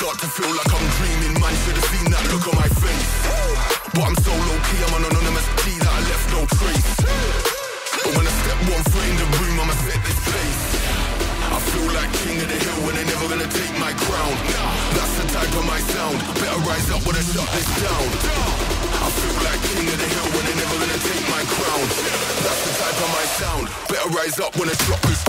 start to feel like I'm dreaming. Man should have seen that look on my face. But I'm so low key, I'm an anonymous T that I left no trace. But when I step one foot in the room, I'ma set this place. I feel like king of the hill when they're never gonna take my crown. That's the type of my sound. Better rise up when I shut this down. I feel like king of the hill when they're never gonna take my crown. That's the type of my sound. Better rise up when I drop this.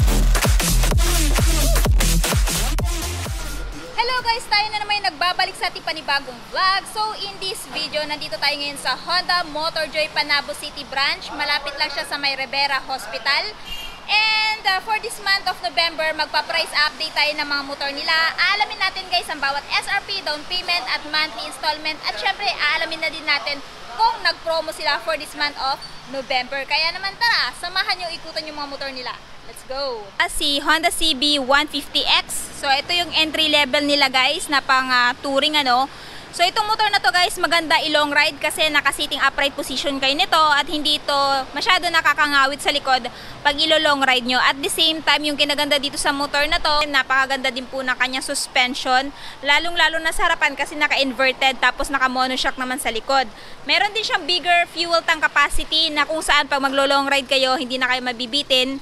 Hello guys, tayo na naman nagbabalik sa ating panibagong vlog. So in this video, nandito tayo ngayon sa Honda Motorjoy Panabo City branch. Malapit lang siya sa May Rivera Hospital. And for this month of November, magpa-price update tayo ng mga motor nila. Aalamin natin guys ang bawat SRP, down payment at monthly installment. At syempre, aalamin na din natin kung nag-promo sila for this month of November. Kaya naman tara, samahan nyo ikutan yung mga motor nila. Let's go! Si Honda CB 150X. So ito yung entry level nila guys na pang touring ano. So itong motor na to guys, maganda i-long ride kasi naka-sitting upright position kayo nito at hindi ito masyado nakakangawit sa likod pag ilo-long ride nyo. At the same time, yung kinaganda dito sa motor na to, napakaganda din po ng kanyang suspension. Lalong-lalo na sa harapan kasi naka-inverted tapos naka-monoshock naman sa likod. Meron din siyang bigger fuel tank capacity na kung saan pag maglo-long ride kayo, hindi na kayo mabibitin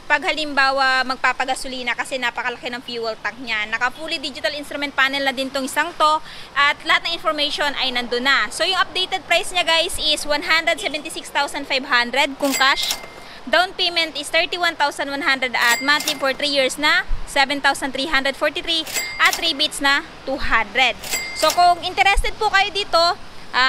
pag halimbawa magpapagasolina kasi napakalaki ng fuel tank niya. Naka-fully digital instrument panel na din tong isang to at lahat ng information ay nandun na. So yung updated price niya guys is 176,500 kung cash. Down payment is 31,100 at monthly for 3 years na 7,343 at rebates na 200. So kung interested po kayo dito,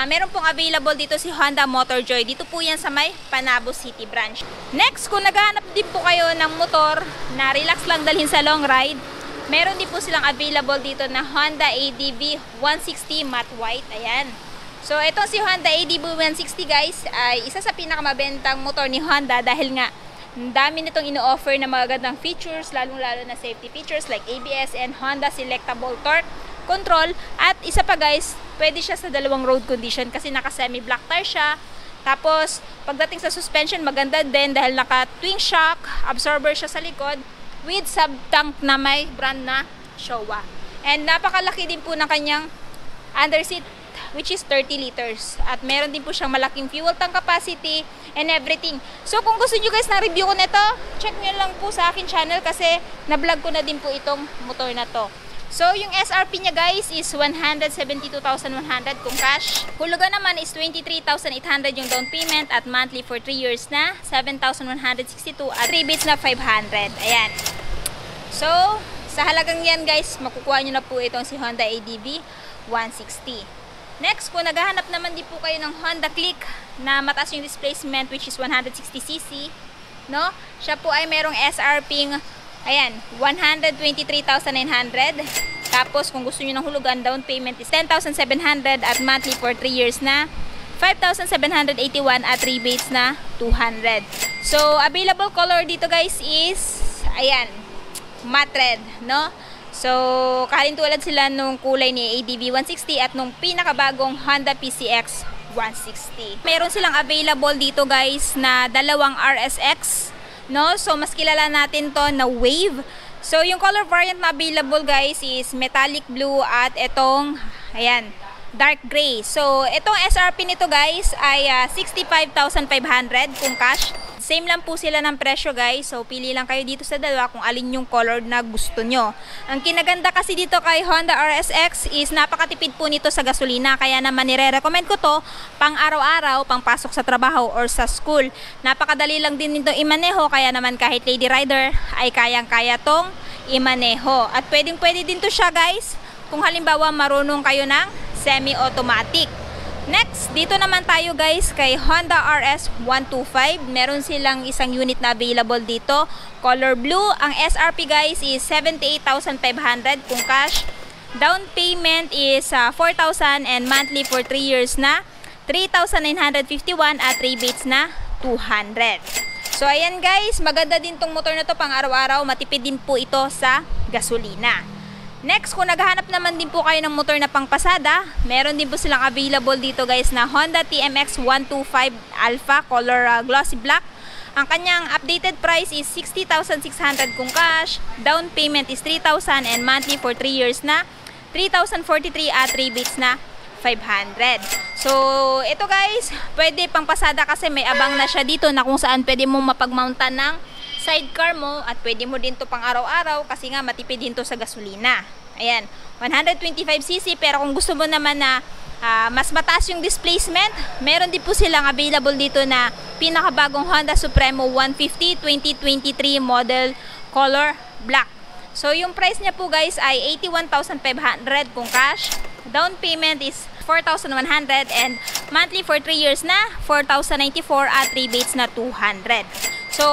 meron pong available dito si Honda Motorjoy. Dito po yan sa may Panabo City branch. Next, kung naghahanap din po kayo ng motor na relax lang dalhin sa long ride, meron din po silang available dito na Honda ADV 160 matte white. Ayan. So, itong si Honda ADV 160 guys ay isa sa pinakamabentang motor ni Honda dahil nga dami nitong ino-offer na magagandang features, lalong-lalo na safety features like ABS and Honda Selectable Torque Control. At isa pa guys, pwede siya sa dalawang road condition kasi naka semi-black tire siya. Tapos, pagdating sa suspension, maganda din dahil naka twin shock absorber siya sa likod with sub-tank na may brand na Showa. And napakalaki din po ng kanyang underseat which is 30 liters. At meron din po siyang malaking fuel tank capacity and everything. So kung gusto nyo guys na review ko nito, check nyo lang po sa akin channel kasi na-vlog ko na din po itong motor na to. So yung SRP niya guys is 172,100 kung cash. Hulugan naman is 23,800 yung down payment at monthly for 3 years na 7,162 at rebates na 500. Ayan. So sa halagang yan guys, makukuha nyo na po itong si Honda ADV 160. Next, kung naghahanap naman din po kayo ng Honda Click na mataas yung displacement which is 160cc, no? Siya po ay merong SRP ayan, 123,900. Tapos kung gusto niyo ng hulugan, down payment is 10,700 at monthly for 3 years na 5,781 at rebates na 200. So, available color dito guys is ayan, matte red, no? So, kahalintulad sila nung kulay ni ADV 160 at nung pinakabagong Honda PCX 160. Meron silang available dito guys na dalawang RSX, no? So, mas kilala natin to na Wave. So, yung color variant na available guys is metallic blue at itong, ayan, dark gray. So, itong SRP nito guys ay 65,500 kung cash. Same lang po sila ng presyo guys. So, pili lang kayo dito sa dalawa kung alin yung color na gusto nyo. Ang kinaganda kasi dito kay Honda RSX is napakatipid po nito sa gasolina. Kaya naman nire-recommend ko to pang araw-araw, pang pasok sa trabaho or sa school. Napakadali lang din nito imaneho. Kaya naman kahit lady rider ay kayang-kaya tong imaneho. At pwedeng-pwede din to siya guys kung halimbawa marunong kayo ng semi-automatic. Next, dito naman tayo guys kay Honda RS 125. Meron silang isang unit na available dito. Color blue. Ang SRP guys is 78,500 kung cash. Down payment is 4,000 and monthly for 3 years na 3,951 at rebates na 200. So ayan guys, maganda din tong motor na to pang araw-araw. Matipid din po ito sa gasolina. Next, kung naghahanap naman din po kayo ng motor na pangpasada, meron din po silang available dito guys na Honda TMX 125 Alpha color glossy black. Ang kanyang updated price is 60,600 kung cash. Down payment is 3,000 and monthly for 3 years na 3,043 at rebates na 500. So, ito guys, pwede pang pasada kasi may abang na siya dito na kung saan pwede mo mapagmountan ng sidecar mo at pwede mo din to pang araw-araw kasi nga matipid din to sa gasolina. Ayan, 125cc pero kung gusto mo naman na mas mataas yung displacement, meron din po silang available dito na pinakabagong Honda Supremo 150 2023 model color black. So yung price niya po guys ay 81,500 kung cash. Down payment is 4,100 and monthly for 3 years na 4,094 at rebates na 200. So,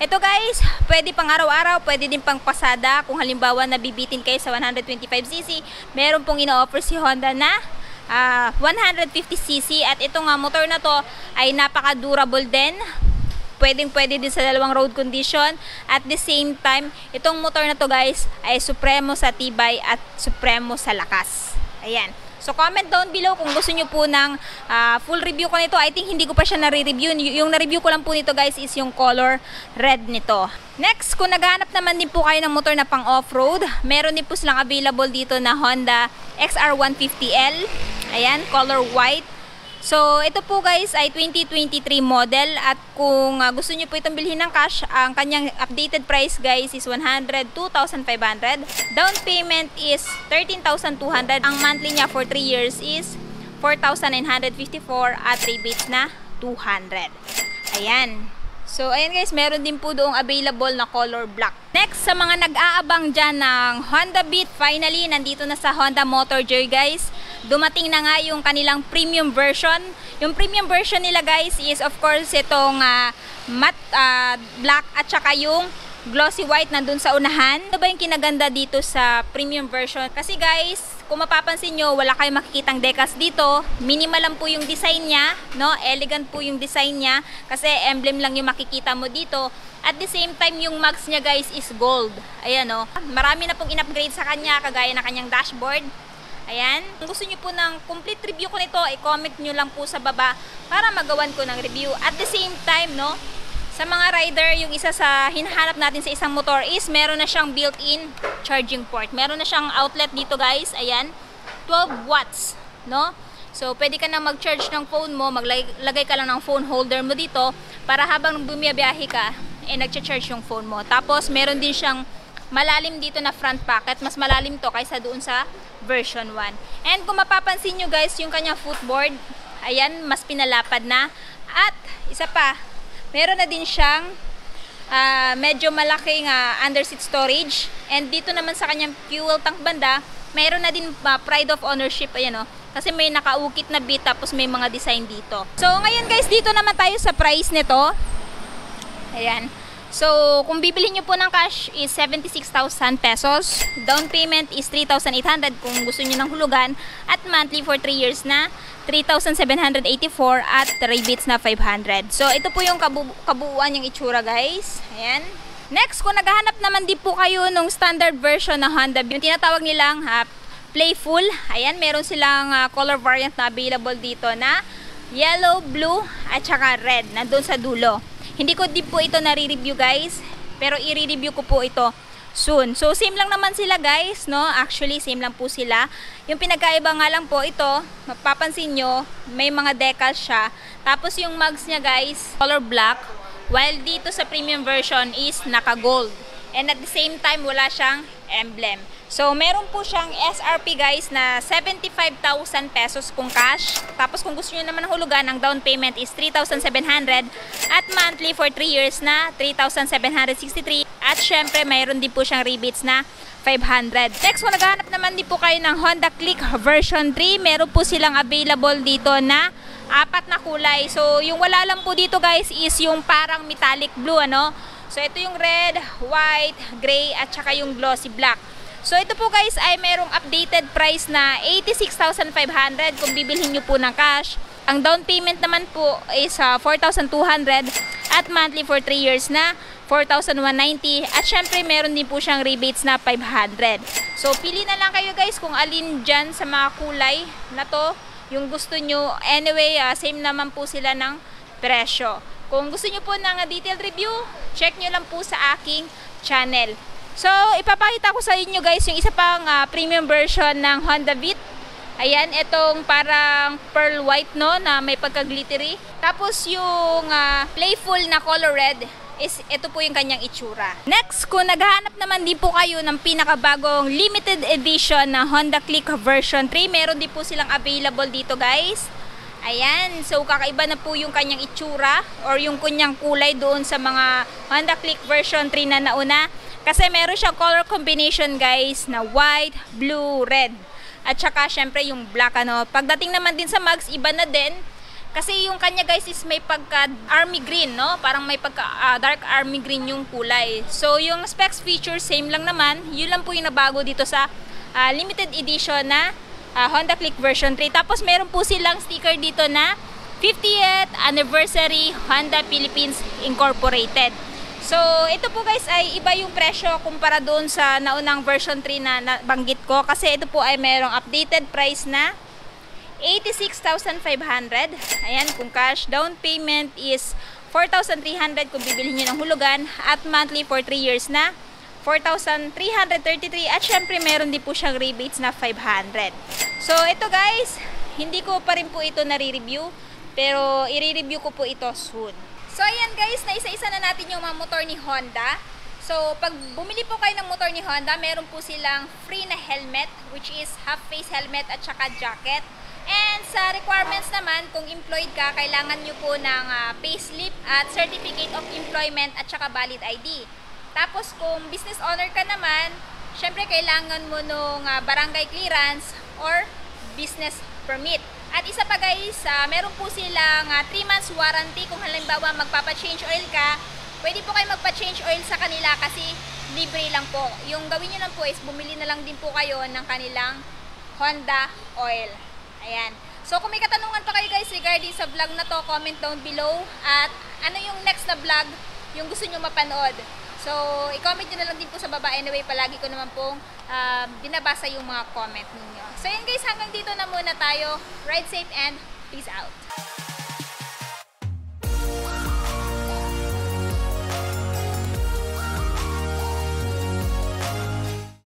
ito guys, pwede pang araw-araw, pwede din pang pasada. Kung halimbawa nabibitin kayo sa 125cc, meron pong ino-offer si Honda na 150cc at ito nga motor na to ay napaka-durable din. Pwedeng-pwede din sa dalawang road condition. At the same time, itong motor na to guys ay supremo sa tibay at supremo sa lakas. Ayan. So comment down below kung gusto nyo po ng full review ko nito. I think hindi ko pa siya nare-review. Yung na-review ko lang po nito guys is yung color red nito. Next, kung naghahanap naman din po kayo ng motor na pang off-road, meron din po silang available dito na Honda XR150L. Ayan, color white. So, ito po guys ay 2023 model at kung gusto niyo po itong bilhin ng cash, ang kanyang updated price guys is 102,500. Down payment is 13,200. Ang monthly niya for 3 years is 4,954 at rebates na 200. Ayan. So, ayan guys, meron din po doong available na color black. Next, sa mga nag-aabang dyan ng Honda Beat, finally, nandito na sa Honda Motor Joy guys. Dumating na nga yung kanilang premium version. Yung premium version nila guys is of course itong matte black at saka yung glossy white nandun sa unahan. Ano ba yung kinaganda dito sa premium version? Kasi guys, kung mapapansin nyo, wala kayong makikitang decals dito. Minimal lang po yung design niya, no? Elegant po yung design niya kasi emblem lang yung makikita mo dito. At the same time, yung mags niya guys is gold. Ayan, no? Marami na pong in-upgrade sa kanya, kagaya na kanyang dashboard. Ayan. Kung gusto nyo po ng complete review ko nito, i-comment nyo lang po sa baba para magawan ko ng review. At the same time, no, sa mga rider, yung isa sa hinahanap natin sa isang motor is meron na siyang built-in charging port. Meron na siyang outlet dito guys. Ayan. 12 watts, no? So, pwede ka na mag-charge ng phone mo, maglagay ka lang ng phone holder mo dito para habang bumiyabiyahe ka, nag-charge yung phone mo. Tapos, meron din siyang malalim dito na front pocket. Mas malalim to kaysa doon sa version 1. And kung mapapansin nyo guys, yung kanyang footboard, ayan, mas pinalapad na. At isa pa, meron na din siyang medyo malaking underseat storage. And dito naman sa kanyang fuel tank banda, meron na din pride of ownership. Ayan o. Kasi may nakaukit na bit tapos may mga design dito. So ngayon guys, dito naman tayo sa price nito. Ayan. So, kung bibili nyo po ng cash is 76,000 pesos. Down payment is 3,800 kung gusto nyo ng hulugan. At monthly for 3 years na 3,784 at rebates na 500. So, ito po yung kabuuan yung itsura guys. Ayan. Next, kung naghahanap naman din po kayo ng standard version na Honda, yung tinatawag nilang Playful. Ayan, meron silang color variant na available dito na yellow, blue, at saka red. Nandun sa dulo. Hindi ko din po ito nare-review guys, pero i-review ko po ito soon. So same lang naman sila guys, no? Actually same lang po sila. Yung pinagkaiba nga lang po ito, mapapansin nyo, may mga decals siya. Tapos yung mugs niya guys, color black, while dito sa premium version is naka-gold. And at the same time, wala siyang emblem. So, meron po siyang SRP guys na 75,000 pesos kung cash. Tapos kung gusto niyo naman ng hulugan, ang down payment is 3,700 at monthly for 3 years na 3,763. At syempre, mayroon din po siyang rebates na 500. Next, kung naghahanap naman din po kayo ng Honda Click version 3, meron po silang available dito na 4 na kulay. So, yung wala lang po dito guys is yung parang metallic blue, ano? So, ito yung red, white, gray, at saka yung glossy black. So, ito po guys ay merong updated price na 86,500 kung bibilhin nyo po ng cash. Ang down payment naman po is 4,200 at monthly for 3 years na 4,190. At syempre, meron din po siyang rebates na 500. So, pili na lang kayo guys kung alin dyan sa mga kulay na to yung gusto nyo. Anyway, same naman po sila ng presyo. Kung gusto nyo po ng detailed review, check nyo lang po sa aking channel. So, ipapakita ko sa inyo guys yung isa pang premium version ng Honda Beat. Ayan, itong parang pearl white no, na may pagka-glittery. Tapos yung playful na color red is ito po yung kanyang itsura. Next, kung naghahanap naman din po kayo ng pinakabagong limited edition na Honda Click version 3, meron din po silang available dito guys. Ayan, so kakaiba na po yung kanyang itsura or yung kanyang kulay doon sa mga Honda Click version 3 na nauna. Kasi meron siyang color combination guys na white, blue, red. At saka syempre yung black ano. Pagdating naman din sa mags, iba na din. Kasi yung kanya guys is may pagka army green no. Parang may pagka dark army green yung kulay. So yung specs features same lang naman. Yun lang po yung nabago dito sa limited edition na Honda Click version 3. Tapos meron po silang sticker dito na 50th Anniversary Honda Philippines Incorporated. So, ito po guys ay iba yung presyo kumpara doon sa naunang version 3 na nabanggit ko. Kasi ito po ay merong updated price na 86,500. Ayan, kung cash. Down payment is 4,300 kung bibili nyo ng hulugan. At monthly for 3 years na 4,333. At syempre meron din po siyang rebates na 500. So, ito guys, hindi ko pa rin po ito nare-review. Pero i-review ko po ito soon. So ayan guys, naisa-isa na natin yung mga motor ni Honda. So pag bumili po kayo ng motor ni Honda, meron po silang free na helmet, which is half face helmet at saka jacket. And sa requirements naman, kung employed ka, kailangan nyo po ng payslip at certificate of employment at saka valid ID. Tapos kung business owner ka naman, syempre kailangan mo nung barangay clearance or business permit. At isa pa guys, meron po silang 3 months warranty kung halimbawa magpapa-change oil ka. Pwede po kayo magpa-change oil sa kanila kasi libre lang po. Yung gawin nyo lang po is bumili na lang din po kayo ng kanilang Honda oil. Ayan. So kung may katanungan pa kayo guys regarding sa vlog na to, comment down below. At ano yung next na vlog yung gusto nyo mapanood. So i-comment nyo na lang din po sa baba. Anyway, palagi ko naman pong binabasa yung mga comment ninyo. So yun guys, hanggang dito na muna tayo. Ride safe and peace out.